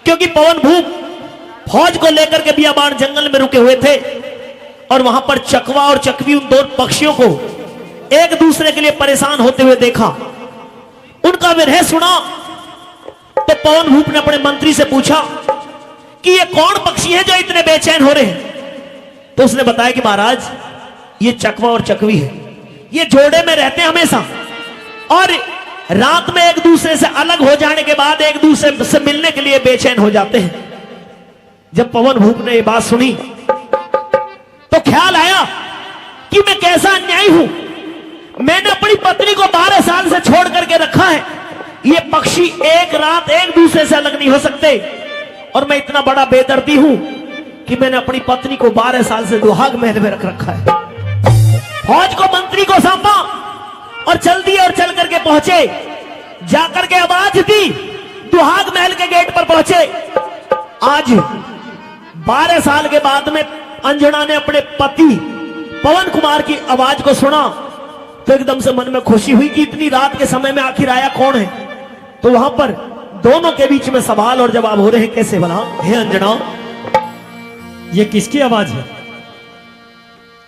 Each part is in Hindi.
क्योंकि पवन भूप फौज को लेकर के बियाबान जंगल में रुके हुए थे और वहां पर चकवा और चकवी उन दो पक्षियों को एक दूसरे के लिए परेशान होते हुए देखा। उनका विरह सुना तो पवन भूप ने अपने मंत्री से पूछा कि ये कौन पक्षी है जो इतने बेचैन हो रहे हैं। तो उसने बताया कि महाराज ये चकवा और चकवी है, ये जोड़े में रहते हैं हमेशा और रात में एक दूसरे से अलग हो जाने के बाद एक दूसरे से मिलने के लिए बेचैन हो जाते हैं। जब पवन भूप ने ये बात सुनी तो ख्याल आया कि मैं कैसा अन्यायी हूं, मैंने अपनी पत्नी को 12 साल से छोड़ करके रखा है, ये पक्षी एक रात एक दूसरे से अलग नहीं हो सकते और मैं इतना बड़ा बेदर्दी हूं कि मैंने अपनी पत्नी को 12 साल से दुहाग महल में रख रखा है। फौज को मंत्री को सौंपा और चल दिए और चल करके पहुंचे, जाकर के आवाज दी, दुहाग महल के गेट पर पहुंचे। आज 12 साल के बाद में अंजना ने अपने पति पवन कुमार की आवाज को सुना तो एकदम से मन में खुशी हुई कि इतनी रात के समय में आखिर आया कौन है। तो वहां पर दोनों के बीच में सवाल और जवाब हो रहे हैं, कैसे बना? हे अंजना, ये किसकी आवाज है?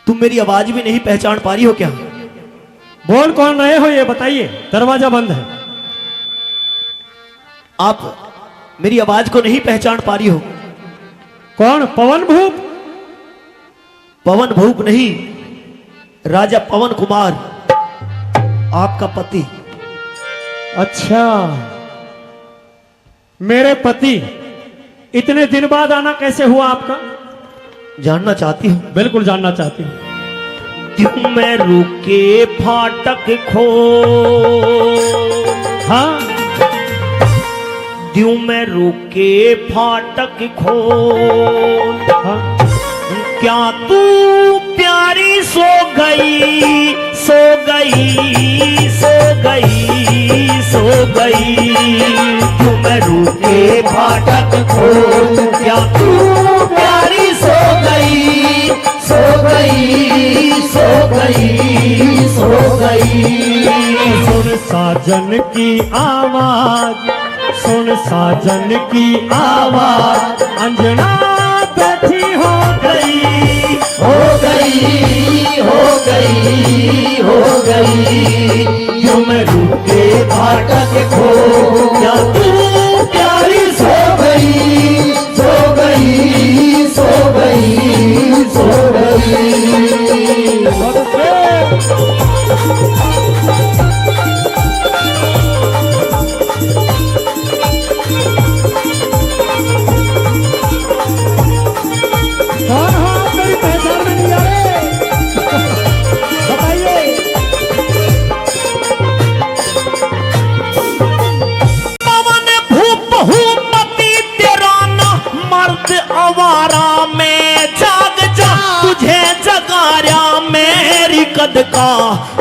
तुम मेरी आवाज भी नहीं पहचान पा रही हो क्या? बोल कौन रहे हो ये बताइए, दरवाजा बंद है। आप मेरी आवाज को नहीं पहचान पा रही हो? कौन? पवन भूप? पवन भूप नहीं, राजा पवन कुमार, आपका पति। अच्छा, मेरे पति इतने दिन बाद आना कैसे हुआ आपका? जानना चाहती हूं? बिल्कुल जानना चाहती हूं। क्यों मैं रुके फाटक खो, हाँ, क्यों मैं रुके फाटक खो, हाँ। क्या तू प्यारी सो गई, सो गई, सो गई, सो गई, क्यों मैं रुके फाटक खो, क्या तू प्यारी सो गई, सो गई, सो गई, सो गई। सुन साजन की आवाज, सुन साजन की आवाज, अंजना बैठी हो गई, हो गई, हो गई, हो गई, क्यों मैं रुके फाटक खो, क्या तू प्यारी सो गई, सो गई, सो गई, सो गई। कौन हो आप? मेरी पहचान में नहीं आ रहे, बताइए। पवन भूप हूँ पति तेरा ना मर्द आवारा में, जाग जा तुझे जगाया मेरी कद का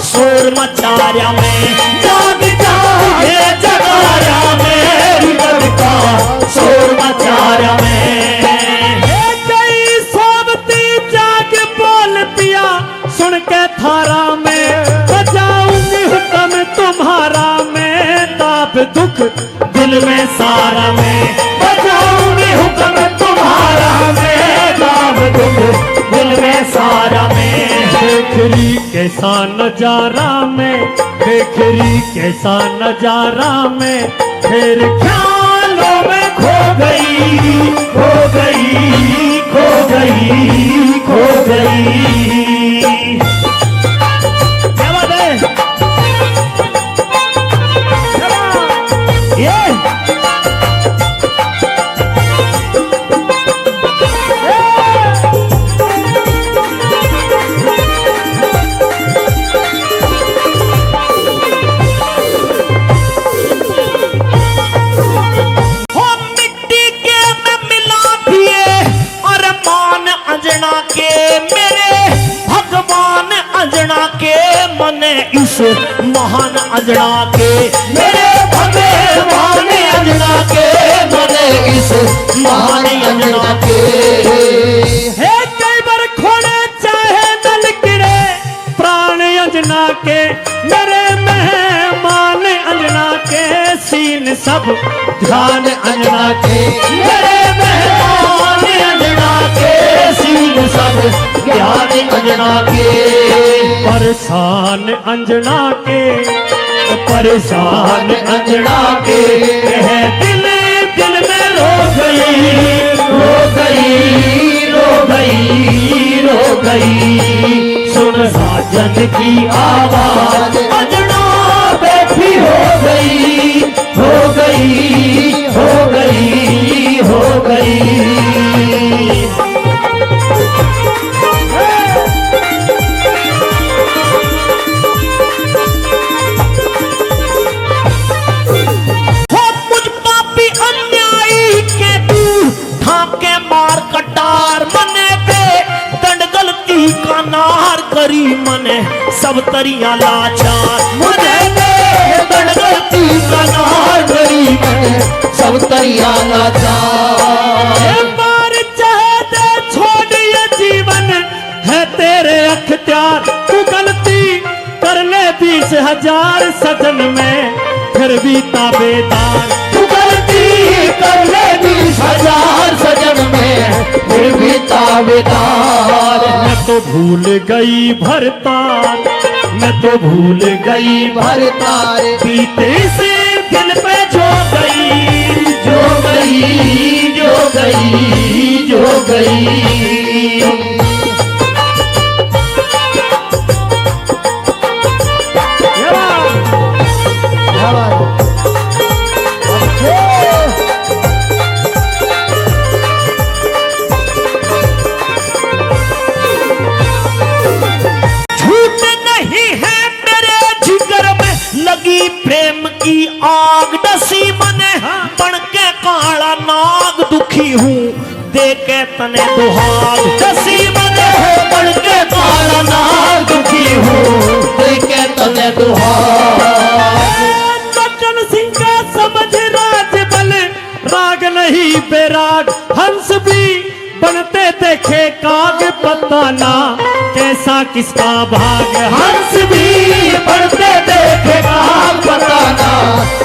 शोर मचाया में, जाग जा तुझे जगाया मेरी कद का शोर मचाया में। सुन के थारा में बजाऊंगी हुक्म तुम्हारा, मैं ताप दुख दिल में सारा में बजाऊंगी हुक्म तुम्हारा, मैं ताप दुख दिल में सारा में। देखरी कैसा नजारा में, देखरी कैसा नजारा में, फिर ख्यालों में खो गई, खो गई, खो गई, खो गई। क्या बात है? ये इस महान अंजना के, मेरे भगवान अंजना के, मने इस महान अंजना के। हे कई बार खोले चाहे नल गिरे प्राण अंजना के, मेरे मेहमान अंजना के, सीन सब ध्यान अंजना के, मेरे मेहमान अंजना के, सीन सब ज्ञान अंजना के। परेशान अंजना के, परेशान अंजना के, है दिल दिल में रो गई, रो गई, रो गई, रो गई। सुन साजन की आवाज अंजना बैठी हो गई, हो गई, हो गई, हो गई। हो मुझ पापी अन्यायी के दूर ठाके मार कटार मने पे दंड गलती का नार करी मने सब तरिया लाचार मने पे दंड गलती का नार करी मने सब तरिया लाचार। एक बार चाहे दे छोड़ ये जीवन है तेरे अख्तियार, तू गलती कर ले 20,000 सजन में फिर भी ताबेदार, तू गलती कर ले 20,000 सजन में फिर भी ताबेदार। मैं तो भूल गई भरतार, मैं तो भूल गई भरतार बीते से दिल पे जो गई, जो गई, जो गई, जो गई। झूठ नहीं है मेरे जिगर में लगी प्रेम की आग डसी मने बन के काला नाग दुखी हूँ दे के तने दुहाग डसी मने बन के काला नाग दुखी हूँ दे के तने दुहाग। सज्जन सिंह का समझ राज बल राग नहीं बेराग, हंस भी बनते देखे काग पता ना कैसा किसका भाग। हंस भी पढ़ते देखेगा बताना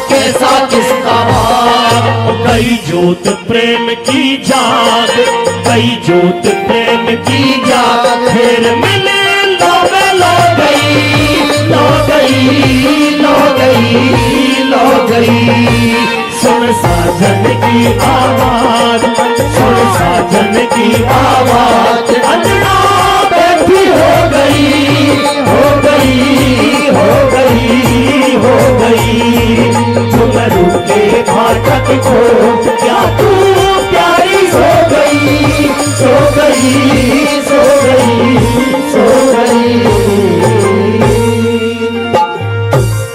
कैसा किसका भाग। गई जोत प्रेम की जाग, गई जोत प्रेम की जाग फिर मिले लोगे लो गई, लो गई, लो गई, लो गई। सुन साजन की आवाज, सुन साजन की आवाज अंजना बैठी हो गई, हो गई, हो गई, हो गई। तुम रुके फाटक को क्या तू प्यारी सो गई, सो गई,